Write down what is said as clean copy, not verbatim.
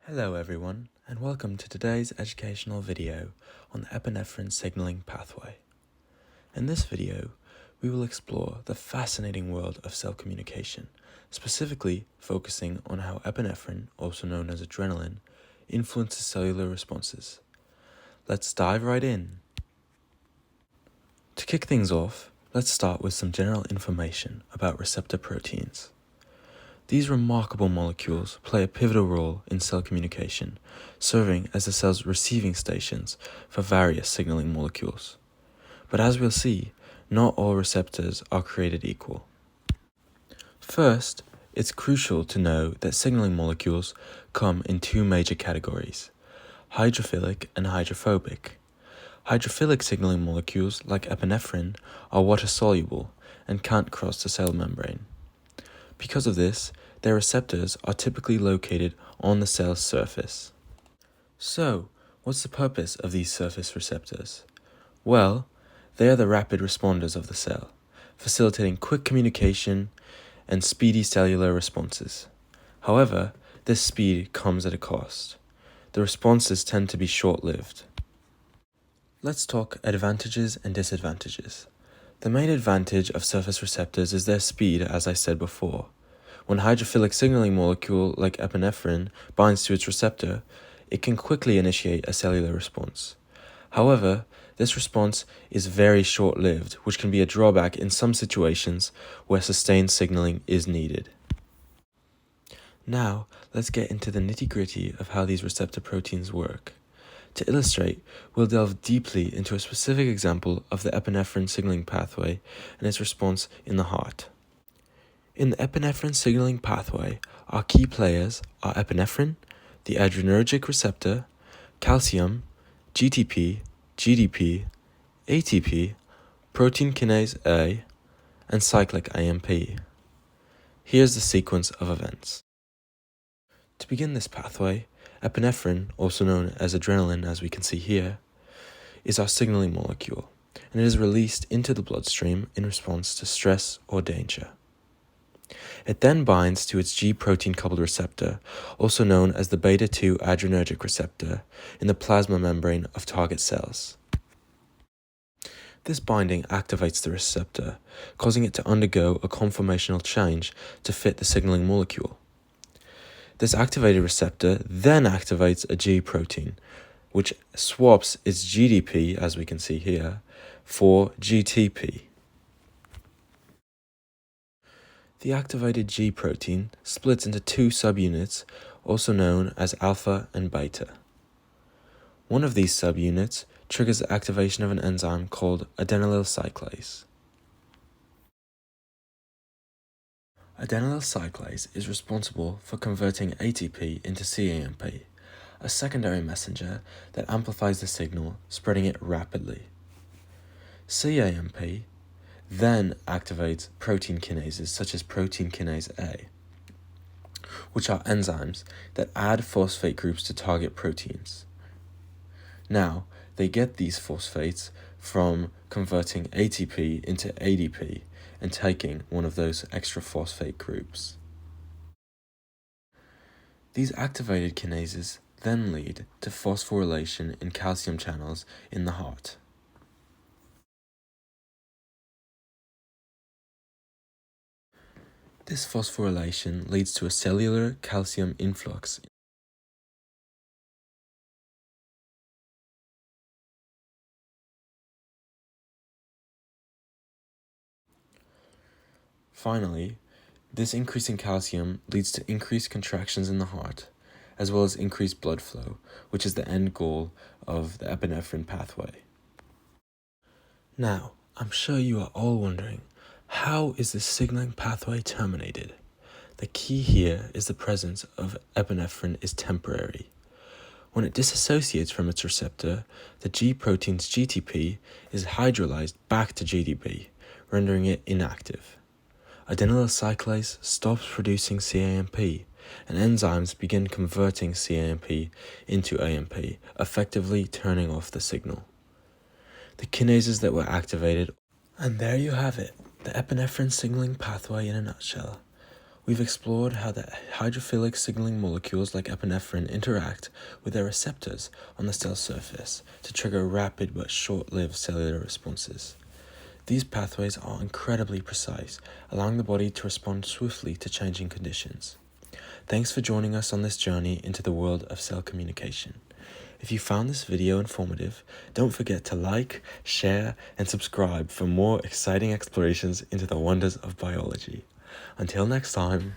Hello everyone, and welcome to today's educational video on the epinephrine signaling pathway. In this video, we will explore the fascinating world of cell communication, specifically focusing on how epinephrine, also known as adrenaline, influences cellular responses. Let's dive right in. To kick things off, let's start with some general information about receptor proteins. These remarkable molecules play a pivotal role in cell communication, serving as the cell's receiving stations for various signaling molecules. But as we'll see, not all receptors are created equal. First, it's crucial to know that signaling molecules come in two major categories: hydrophilic and hydrophobic. Hydrophilic signaling molecules, like epinephrine, are water-soluble and can't cross the cell membrane. Because of this, their receptors are typically located on the cell's surface. So, what's the purpose of these surface receptors? Well, they are the rapid responders of the cell, facilitating quick communication and speedy cellular responses. However, this speed comes at a cost. The responses tend to be short-lived. Let's talk advantages and disadvantages. The main advantage of surface receptors is their speed, as I said before. When a hydrophilic signaling molecule like epinephrine binds to its receptor, it can quickly initiate a cellular response. However, this response is very short-lived, which can be a drawback in some situations where sustained signaling is needed. Now, let's get into the nitty-gritty of how these receptor proteins work. To illustrate, we'll delve deeply into a specific example of the epinephrine signaling pathway and its response in the heart. In the epinephrine signaling pathway, our key players are epinephrine, the adrenergic receptor, calcium, GTP, GDP, ATP, protein kinase A, and cyclic AMP. Here's the sequence of events. To begin this pathway, epinephrine, also known as adrenaline as we can see here, is our signaling molecule, and it is released into the bloodstream in response to stress or danger. It then binds to its G protein-coupled receptor, also known as the beta-2 adrenergic receptor, in the plasma membrane of target cells. This binding activates the receptor, causing it to undergo a conformational change to fit the signaling molecule. This activated receptor then activates a G protein, which swaps its GDP, as we can see here, for GTP. The activated G protein splits into two subunits, also known as alpha and beta. One of these subunits triggers the activation of an enzyme called adenylyl cyclase. Adenylyl cyclase is responsible for converting ATP into cAMP, a secondary messenger that amplifies the signal, spreading it rapidly. cAMP then activates protein kinases such as protein kinase A, which are enzymes that add phosphate groups to target proteins. Now, they get these phosphates from converting ATP into ADP and taking one of those extra phosphate groups. These activated kinases then lead to phosphorylation in calcium channels in the heart. This phosphorylation leads to a cellular calcium influx. Finally, this increase in calcium leads to increased contractions in the heart, as well as increased blood flow, which is the end goal of the epinephrine pathway. Now, I'm sure you are all wondering, how is this signaling pathway terminated? The key here is the presence of epinephrine is temporary. When it disassociates from its receptor, the G protein's GTP is hydrolyzed back to GDP, rendering it inactive. Adenylyl cyclase stops producing cAMP, and enzymes begin converting cAMP into AMP, effectively turning off the signal. The kinases that were activated, and there you have it, the epinephrine signaling pathway in a nutshell. We've explored how the hydrophilic signaling molecules like epinephrine interact with their receptors on the cell surface to trigger rapid but short-lived cellular responses. These pathways are incredibly precise, allowing the body to respond swiftly to changing conditions. Thanks for joining us on this journey into the world of cell communication. If you found this video informative, don't forget to like, share, and subscribe for more exciting explorations into the wonders of biology. Until next time.